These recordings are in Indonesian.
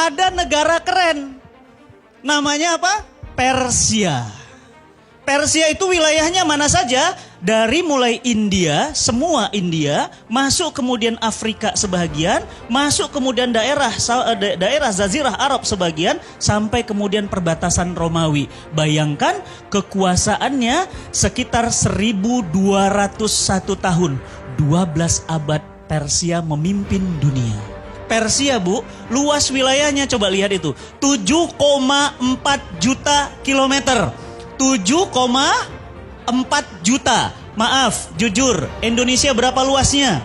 ada negara keren. Namanya apa? Persia. Persia itu wilayahnya mana saja? Dari mulai India, semua India, masuk kemudian Afrika sebagian, masuk kemudian daerah Jazirah Arab sebagian, sampai kemudian perbatasan Romawi. Bayangkan kekuasaannya sekitar 1201 tahun, 12 abad Persia memimpin dunia. Persia, Bu, luas wilayahnya coba lihat itu, 7,4 juta kilometer. 7,4 juta. Maaf, jujur, Indonesia berapa luasnya?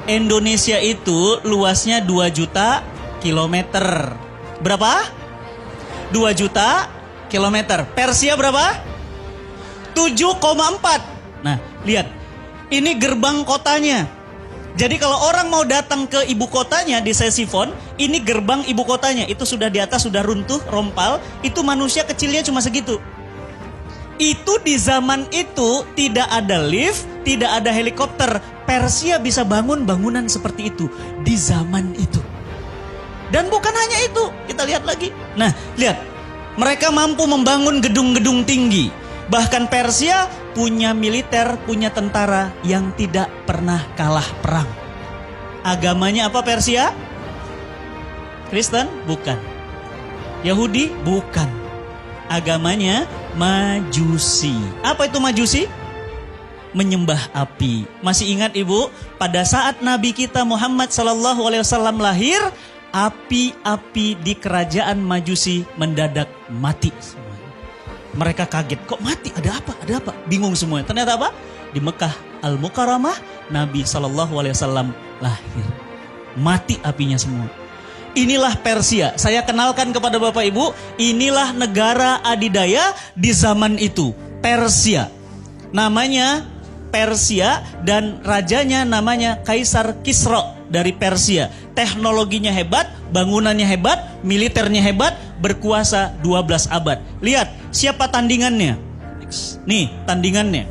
Indonesia itu luasnya 2 juta kilometer. Berapa? 2 juta kilometer. Persia berapa? 7,4. Nah, lihat. Ini gerbang kotanya. Jadi kalau orang mau datang ke ibu kotanya di Ctesiphon, ini gerbang ibu kotanya. Itu sudah di atas, sudah runtuh, rompal. Itu manusia kecilnya cuma segitu. Itu di zaman itu tidak ada lift, tidak ada helikopter. Persia bisa bangun bangunan seperti itu di zaman itu. Dan bukan hanya itu, kita lihat lagi. Nah, lihat. Mereka mampu membangun gedung-gedung tinggi. Bahkan Persia punya militer, punya tentara yang tidak pernah kalah perang. Agamanya apa Persia? Kristen? Bukan. Yahudi? Bukan. Agamanya Majusi. Apa itu Majusi? Menyembah api. Masih ingat Ibu? Pada saat Nabi kita Muhammad SAW lahir, api-api di kerajaan Majusi mendadak mati. Mereka kaget, kok mati? Ada apa? Ada apa? Bingung semuanya. Ternyata apa? Di Mekah Al-Mukarramah, Nabi SAW lahir. Mati apinya semua. Inilah Persia. Saya kenalkan kepada Bapak Ibu, inilah negara adidaya di zaman itu. Persia. Namanya Persia dan rajanya namanya Kaisar Kisra dari Persia. Teknologinya hebat, bangunannya hebat, militernya hebat, berkuasa 12 abad. Lihat, siapa tandingannya? Nih, tandingannya.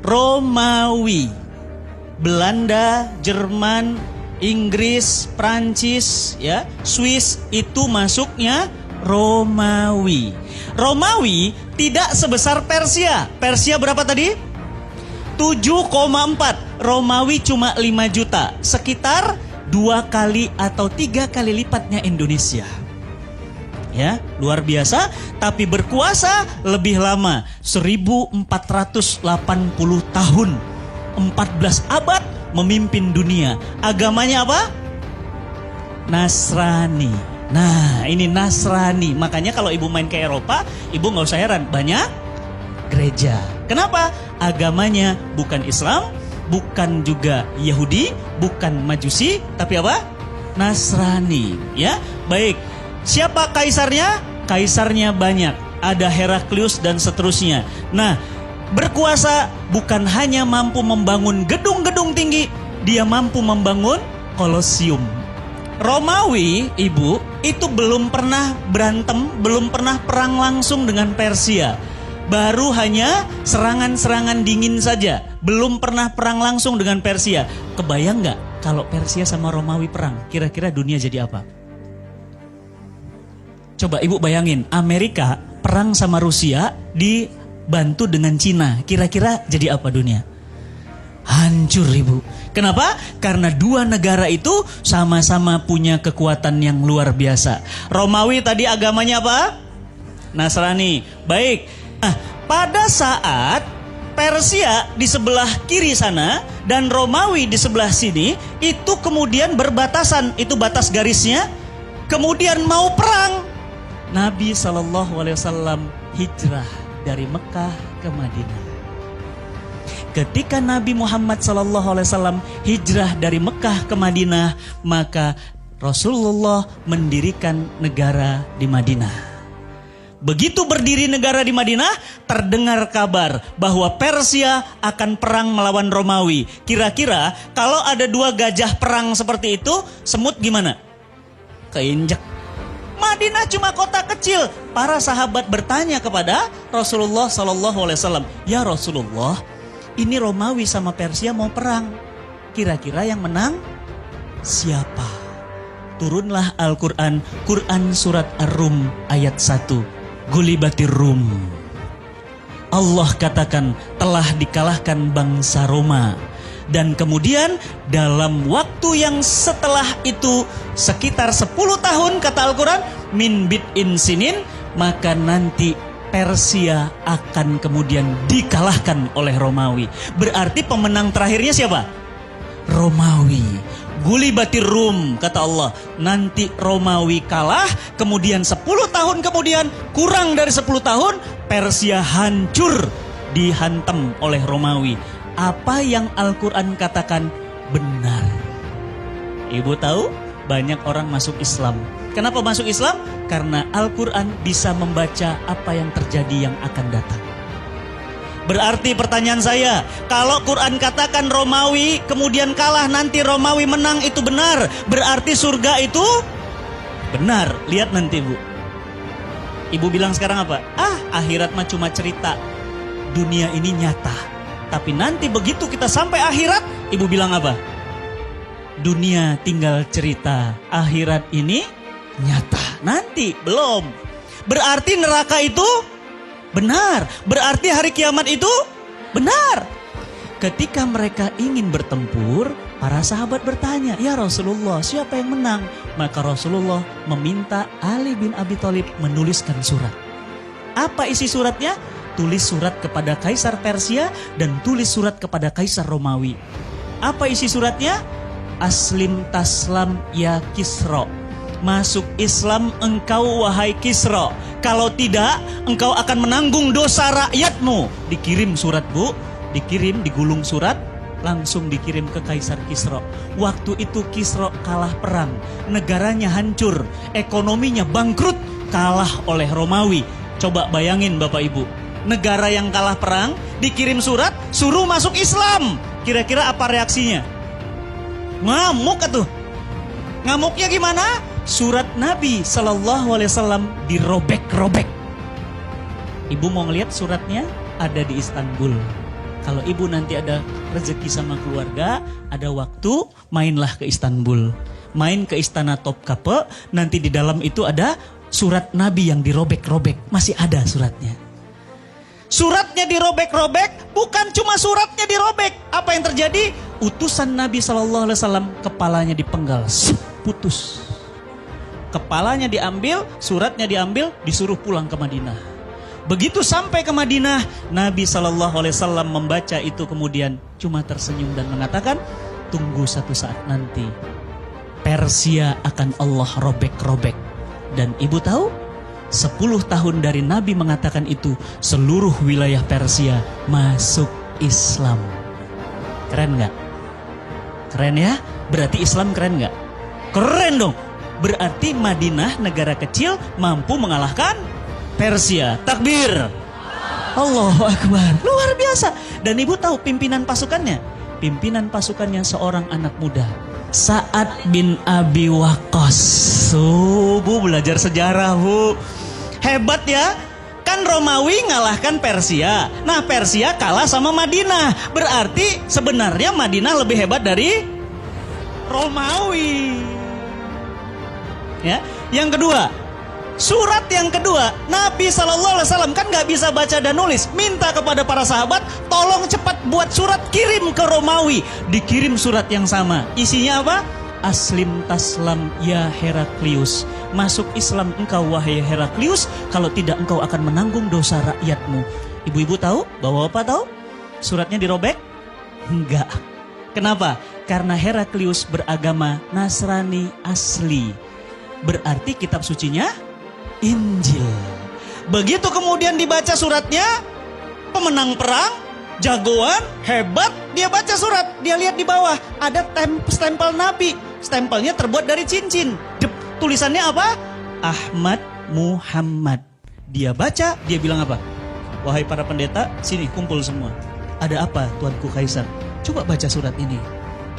Romawi, Belanda, Jerman, Inggris, Prancis, ya, Swiss, itu masuknya Romawi. Romawi tidak sebesar Persia. Persia berapa tadi? 7,4. Romawi cuma 5 juta. Sekitar 2 kali atau 3 kali lipatnya Indonesia. Ya, luar biasa, tapi berkuasa lebih lama, 1480 tahun. 14 abad memimpin dunia. Agamanya apa? Nasrani. Nah, ini Nasrani. Makanya kalau ibu main ke Eropa, ibu gak usah heran, banyak gereja. Kenapa? Agamanya bukan Islam, bukan juga Yahudi, bukan Majusi, tapi apa? Nasrani. Ya, baik. Siapa kaisarnya? Kaisarnya banyak. Ada Heraklius dan seterusnya. Nah, berkuasa bukan hanya mampu membangun gedung-gedung tinggi, dia mampu membangun kolosium. Romawi, Ibu, itu belum pernah berantem, belum pernah perang langsung dengan Persia. Baru hanya serangan-serangan dingin saja, belum pernah perang langsung dengan Persia. Kebayang nggak kalau Persia sama Romawi perang? Kira-kira dunia jadi apa? Coba Ibu bayangin, Amerika perang sama Rusia dibantu dengan Cina. Kira-kira jadi apa dunia? Hancur Ibu. Kenapa? Karena dua negara itu sama-sama punya kekuatan yang luar biasa. Romawi tadi agamanya apa? Nasrani. Baik. Nah, pada saat Persia di sebelah kiri sana dan Romawi di sebelah sini, itu kemudian berbatasan, itu batas garisnya. Kemudian mau perang, Nabi SAW hijrah dari Mekah ke Madinah. Ketika Nabi Muhammad SAW hijrah dari Mekah ke Madinah, maka Rasulullah mendirikan negara di Madinah. Begitu berdiri negara di Madinah, terdengar kabar bahwa Persia akan perang melawan Romawi. Kira-kira kalau ada dua gajah perang seperti itu, semut gimana? Keinjek. Madinah cuma kota kecil. Para sahabat bertanya kepada Rasulullah SAW, "Ya Rasulullah, ini Romawi sama Persia mau perang. Kira-kira yang menang siapa?" turunlah Al-Quran, Quran surat Ar-Rum ayat 1. Gulibatir Rum. Allah katakan telah dikalahkan bangsa Roma. Dan kemudian dalam waktu yang setelah itu sekitar 10 tahun kata Al-Quran, min bid'in sinin, maka nanti Persia akan kemudian dikalahkan oleh Romawi. Berarti pemenang terakhirnya siapa? Romawi. Gulibatir Rum, kata Allah. Nanti Romawi kalah, kemudian 10 tahun kemudian, kurang dari 10 tahun, Persia hancur, dihantam oleh Romawi. Apa yang Al-Quran katakan benar. Ibu tahu banyak orang masuk Islam. Kenapa masuk Islam? Karena Al-Quran bisa membaca apa yang terjadi yang akan datang. Berarti pertanyaan saya, kalau Quran katakan Romawi kemudian kalah, nanti Romawi menang, itu benar. Berarti surga itu benar. Lihat nanti Bu. Ibu bilang sekarang apa? Akhirat mah cuma cerita. Dunia ini nyata. Tapi nanti begitu kita sampai akhirat, ibu bilang apa? Dunia tinggal cerita, akhirat ini nyata. Nanti belum. Berarti neraka itu benar. Berarti hari kiamat itu benar. Ketika mereka ingin bertempur, para sahabat bertanya, "Ya Rasulullah, siapa yang menang?" Maka Rasulullah meminta Ali bin Abi Thalib menuliskan surat. Apa isi suratnya? Tulis surat kepada Kaisar Persia dan tulis surat kepada Kaisar Romawi. Apa isi suratnya? Aslim taslam ya Kisra. Masuk Islam engkau wahai Kisra. Kalau tidak, engkau akan menanggung dosa rakyatmu. Dikirim surat Bu, dikirim, digulung surat, langsung dikirim ke Kaisar Kisra. Waktu itu Kisra kalah perang, negaranya hancur, ekonominya bangkrut, kalah oleh Romawi. Coba bayangin Bapak Ibu. Negara yang kalah perang, dikirim surat, suruh masuk Islam. Kira-kira apa reaksinya? Ngamuk atuh. Ngamuknya gimana? Surat Nabi SAW dirobek-robek. Ibu mau ngeliat suratnya? Ada di Istanbul. Kalau ibu nanti ada rezeki sama keluarga, ada waktu, mainlah ke Istanbul. Main ke Istana Topkapi, nanti di dalam itu ada surat Nabi yang dirobek-robek. Masih ada suratnya. Suratnya dirobek-robek, bukan cuma suratnya dirobek. Apa yang terjadi? Utusan Nabi SAW kepalanya dipenggal, putus. Kepalanya diambil, suratnya diambil, disuruh pulang ke Madinah. Begitu sampai ke Madinah, Nabi SAW membaca itu kemudian cuma tersenyum dan mengatakan, tunggu satu saat nanti, Persia akan Allah robek-robek. Dan ibu tahu? 10 tahun dari Nabi mengatakan itu, seluruh wilayah Persia masuk Islam. Keren gak? Keren ya? Berarti Islam keren gak? Keren dong. Berarti Madinah, negara kecil, mampu mengalahkan Persia. Takbir. Allahu Akbar. Luar biasa. Dan ibu tahu pimpinan pasukannya? Pimpinan pasukannya seorang anak muda, Sa'ad bin Abi Waqqas. Bu belajar sejarah Bu. Hebat ya. Kan Romawi ngalahkan Persia. Nah Persia kalah sama Madinah. Berarti sebenarnya Madinah lebih hebat dari Romawi. Ya. Yang kedua, surat yang kedua, Nabi SAW kan gak bisa baca dan nulis. Minta kepada para sahabat, tolong cepat buat surat, kirim ke Romawi. Dikirim surat yang sama. Isinya apa? Aslim taslam ya Heraklius. Masuk Islam engkau wahai Heraklius. Kalau tidak engkau akan menanggung dosa rakyatmu. Ibu-ibu tahu? Bapak-bapak tahu? Suratnya dirobek? Enggak. Kenapa? Karena Heraklius beragama Nasrani asli. Berarti kitab sucinya Injil. Begitu kemudian dibaca suratnya, pemenang perang, jagoan, hebat, dia baca surat, dia lihat di bawah ada stempel Nabi. Stempelnya terbuat dari cincin. Tulisannya apa? Ahmad Muhammad. Dia baca, dia bilang apa? Wahai para pendeta, sini kumpul semua. Ada apa Tuanku Kaisar? Coba baca surat ini.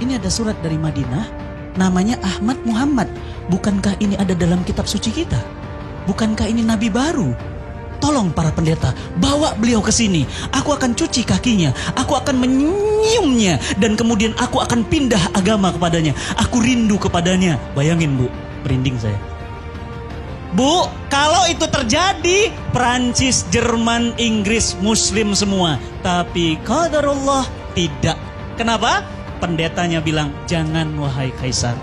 Ini ada surat dari Madinah, namanya Ahmad Muhammad. Bukankah ini ada dalam kitab suci kita? Bukankah ini nabi baru? Tolong para pendeta, bawa beliau ke sini. Aku akan cuci kakinya, aku akan menyiumnya, dan kemudian aku akan pindah agama kepadanya. Aku rindu kepadanya. Bayangin Bu, Merinding saya. Bu, kalau itu terjadi, Prancis, Jerman, Inggris, Muslim semua. Tapi qadarullah tidak. Kenapa? Pendetanya bilang, jangan wahai Kaisar.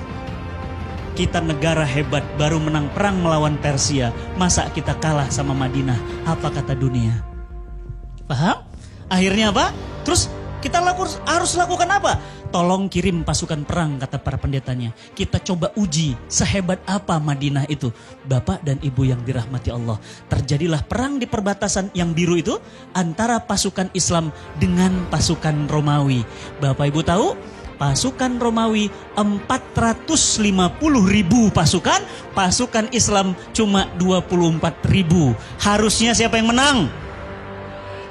Kita negara hebat, baru menang perang melawan Persia. Masa kita kalah sama Madinah? Apa kata dunia? Paham? Akhirnya apa? Terus kita harus lakukan apa? Tolong kirim pasukan perang, kata para pendetanya. Kita coba uji sehebat apa Madinah itu. Bapak dan Ibu yang dirahmati Allah. Terjadilah perang di perbatasan yang biru itu antara pasukan Islam dengan pasukan Romawi. Bapak Ibu tahu? Pasukan Romawi 450.000 pasukan. Pasukan Islam cuma 24.000. Harusnya siapa yang menang?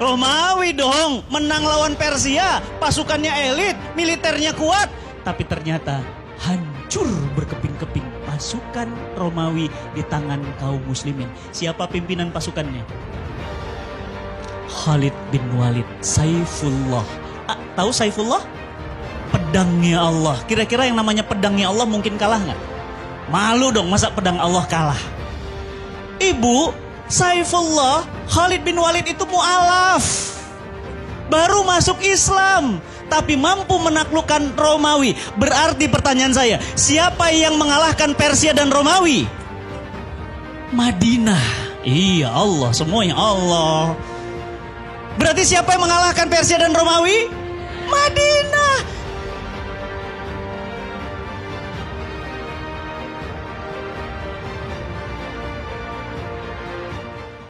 Romawi dong, menang lawan Persia, pasukannya elit, militernya kuat. Tapi ternyata hancur berkeping-keping pasukan Romawi di tangan kaum muslimin. Siapa pimpinan pasukannya? Khalid bin Walid, Saifullah. Tahu Saifullah? Pedangnya Allah. Kira-kira yang namanya pedangnya Allah mungkin kalah nggak? Malu dong, masa pedang Allah kalah? Ibu, Saifullah, Khalid bin Walid itu mu'alaf. Baru masuk Islam, tapi mampu menaklukkan Romawi. Berarti pertanyaan saya, siapa yang mengalahkan Persia dan Romawi? Madinah. Iya, Allah, semuanya Allah. Berarti siapa yang mengalahkan Persia dan Romawi? Madinah.